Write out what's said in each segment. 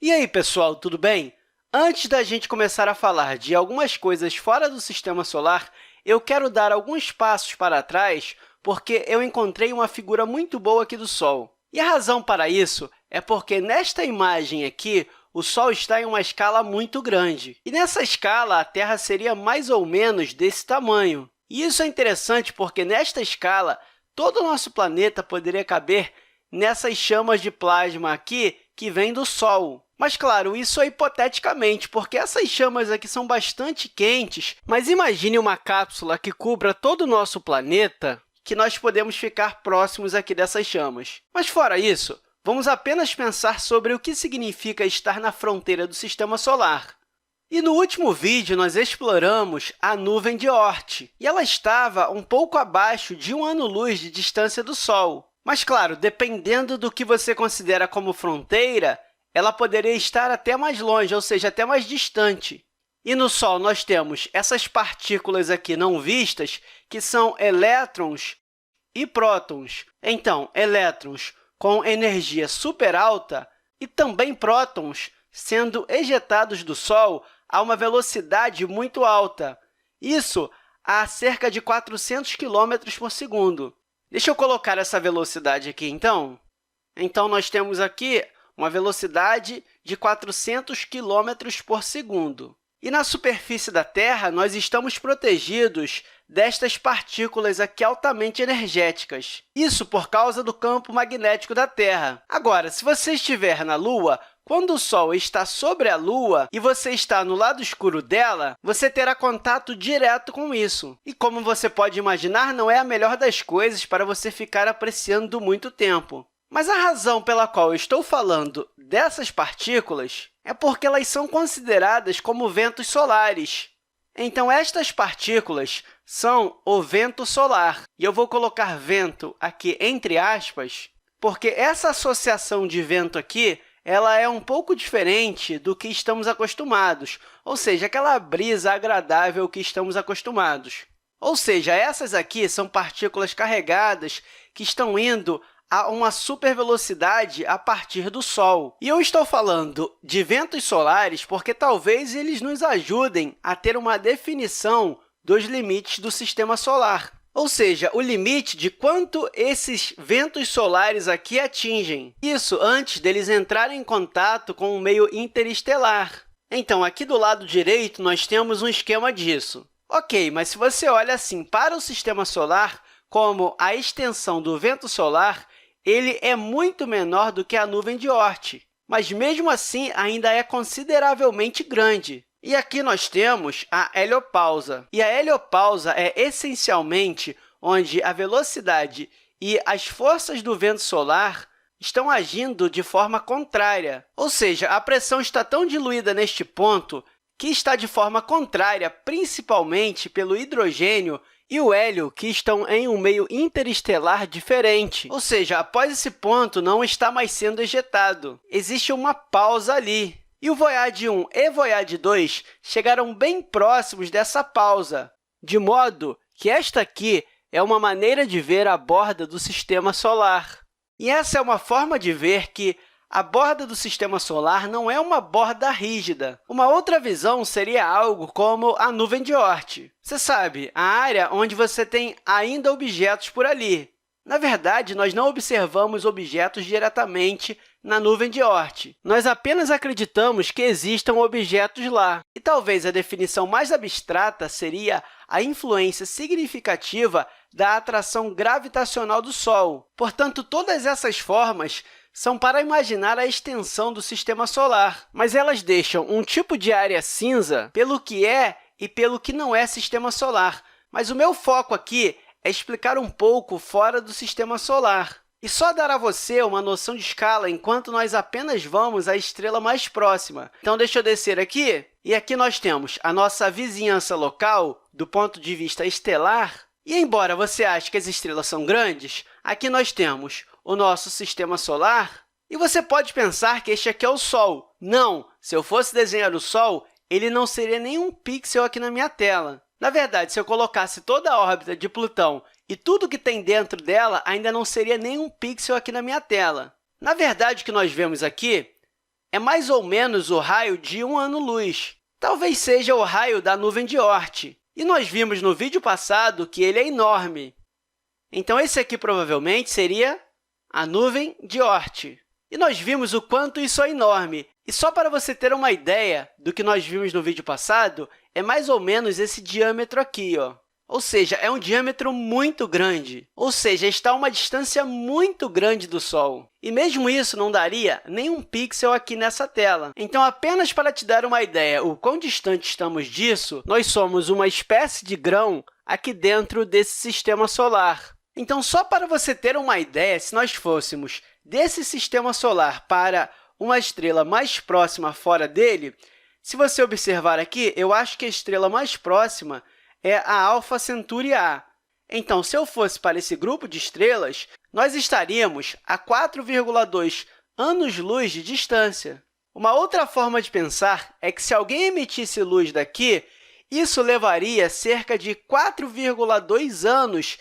E aí, pessoal, tudo bem? Antes da gente começar a falar de algumas coisas fora do Sistema Solar, eu quero dar alguns passos para trás, porque eu encontrei uma figura muito boa aqui do Sol. E a razão para isso é porque, nesta imagem aqui, o Sol está em uma escala muito grande. E, nessa escala, a Terra seria mais ou menos desse tamanho. E isso é interessante porque, nesta escala, todo o nosso planeta poderia caber nessas chamas de plasma aqui que vêm do Sol. Mas, claro, isso é hipoteticamente, porque essas chamas aqui são bastante quentes, mas imagine uma cápsula que cubra todo o nosso planeta, que nós podemos ficar próximos aqui dessas chamas. Mas, fora isso, vamos apenas pensar sobre o que significa estar na fronteira do Sistema Solar. E no último vídeo, nós exploramos a nuvem de Oort, e ela estava um pouco abaixo de 1 ano-luz de distância do Sol. Mas, claro, dependendo do que você considera como fronteira, ela poderia estar até mais longe, ou seja, até mais distante. E no Sol, nós temos essas partículas aqui não vistas, que são elétrons e prótons. Então, elétrons com energia super alta e também prótons sendo ejetados do Sol a uma velocidade muito alta. Isso a cerca de 400 km por segundo. Deixa eu colocar essa velocidade aqui, então. Então, nós temos aqui uma velocidade de 400 km por segundo. E na superfície da Terra, nós estamos protegidos destas partículas aqui altamente energéticas. Isso por causa do campo magnético da Terra. Agora, se você estiver na Lua, quando o Sol está sobre a Lua e você está no lado escuro dela, você terá contato direto com isso. E, como você pode imaginar, não é a melhor das coisas para você ficar apreciando muito tempo. Mas a razão pela qual eu estou falando dessas partículas é porque elas são consideradas como ventos solares. Então, estas partículas são o vento solar. E eu vou colocar vento aqui entre aspas, porque essa associação de vento aqui ela é um pouco diferente do que estamos acostumados, ou seja, aquela brisa agradável que estamos acostumados. Ou seja, essas aqui são partículas carregadas que estão indo a uma supervelocidade a partir do Sol. E eu estou falando de ventos solares porque talvez eles nos ajudem a ter uma definição dos limites do Sistema Solar, ou seja, o limite de quanto esses ventos solares aqui atingem. Isso antes deles entrarem em contato com o meio interestelar. Então, aqui do lado direito, nós temos um esquema disso. Ok, mas se você olha assim para o Sistema Solar, como a extensão do vento solar, ele é muito menor do que a nuvem de Oort, mas, mesmo assim, ainda é consideravelmente grande. E aqui nós temos a heliopausa. E a heliopausa é, essencialmente, onde a velocidade e as forças do vento solar estão agindo de forma contrária. Ou seja, a pressão está tão diluída neste ponto que está de forma contrária, principalmente pelo hidrogênio e o hélio, que estão em um meio interestelar diferente. Ou seja, após esse ponto, não está mais sendo ejetado. Existe uma pausa ali. E o Voyage 1 e Voyage 2 chegaram bem próximos dessa pausa, de modo que esta aqui é uma maneira de ver a borda do Sistema Solar. E essa é uma forma de ver que a borda do Sistema Solar não é uma borda rígida. Uma outra visão seria algo como a nuvem de Oort. Você sabe, a área onde você tem ainda objetos por ali. Na verdade, nós não observamos objetos diretamente na nuvem de Oort. Nós apenas acreditamos que existam objetos lá. E talvez a definição mais abstrata seria a influência significativa da atração gravitacional do Sol. Portanto, todas essas formas são para imaginar a extensão do Sistema Solar, mas elas deixam um tipo de área cinza pelo que é e pelo que não é Sistema Solar. Mas o meu foco aqui é explicar um pouco fora do Sistema Solar e só dar a você uma noção de escala enquanto nós apenas vamos à estrela mais próxima. Então, deixa eu descer aqui, e aqui nós temos a nossa vizinhança local do ponto de vista estelar. E, embora você ache que as estrelas são grandes, aqui nós temos o nosso Sistema Solar, e você pode pensar que este aqui é o Sol. Não! Se eu fosse desenhar o Sol, ele não seria nenhum pixel aqui na minha tela. Na verdade, se eu colocasse toda a órbita de Plutão e tudo que tem dentro dela, ainda não seria nenhum pixel aqui na minha tela. Na verdade, o que nós vemos aqui é mais ou menos o raio de um ano-luz. Talvez seja o raio da nuvem de Oort. E nós vimos no vídeo passado que ele é enorme. Então, esse aqui provavelmente seria a nuvem de Oort. E nós vimos o quanto isso é enorme. E só para você ter uma ideia do que nós vimos no vídeo passado, é mais ou menos esse diâmetro aqui, ó. Ou seja, é um diâmetro muito grande. Ou seja, está a uma distância muito grande do Sol. E mesmo isso não daria nenhum pixel aqui nessa tela. Então, apenas para te dar uma ideia o quão distante estamos disso, nós somos uma espécie de grão aqui dentro desse sistema solar. Então, só para você ter uma ideia, se nós fôssemos desse sistema solar para uma estrela mais próxima fora dele, se você observar aqui, eu acho que a estrela mais próxima é a Alpha Centauri A. Então, se eu fosse para esse grupo de estrelas, nós estaríamos a 4,2 anos-luz de distância. Uma outra forma de pensar é que, se alguém emitisse luz daqui, isso levaria cerca de 4,2 anos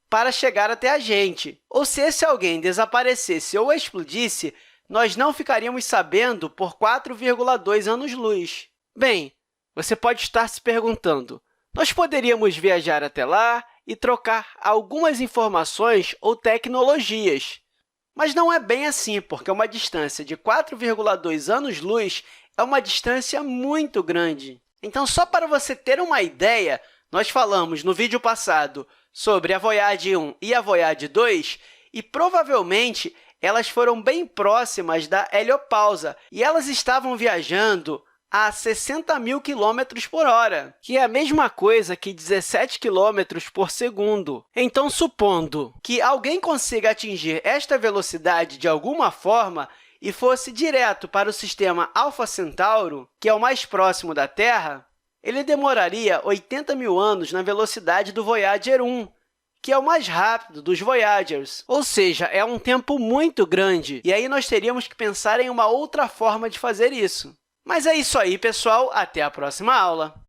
para chegar até a gente. Ou se esse alguém desaparecesse ou explodisse, nós não ficaríamos sabendo por 4,2 anos-luz. Bem, você pode estar se perguntando, nós poderíamos viajar até lá e trocar algumas informações ou tecnologias. Mas não é bem assim, porque uma distância de 4,2 anos-luz é uma distância muito grande. Então, só para você ter uma ideia, nós falamos no vídeo passado sobre a Voyager 1 e a Voyager 2, e provavelmente elas foram bem próximas da heliopausa, e elas estavam viajando a 60 mil km por hora, que é a mesma coisa que 17 km por segundo. Então, supondo que alguém consiga atingir esta velocidade de alguma forma e fosse direto para o sistema Alpha Centauro, que é o mais próximo da Terra, ele demoraria 80 mil anos na velocidade do Voyager 1, que é o mais rápido dos Voyagers. Ou seja, é um tempo muito grande, e aí nós teríamos que pensar em uma outra forma de fazer isso. Mas é isso aí, pessoal. Até a próxima aula!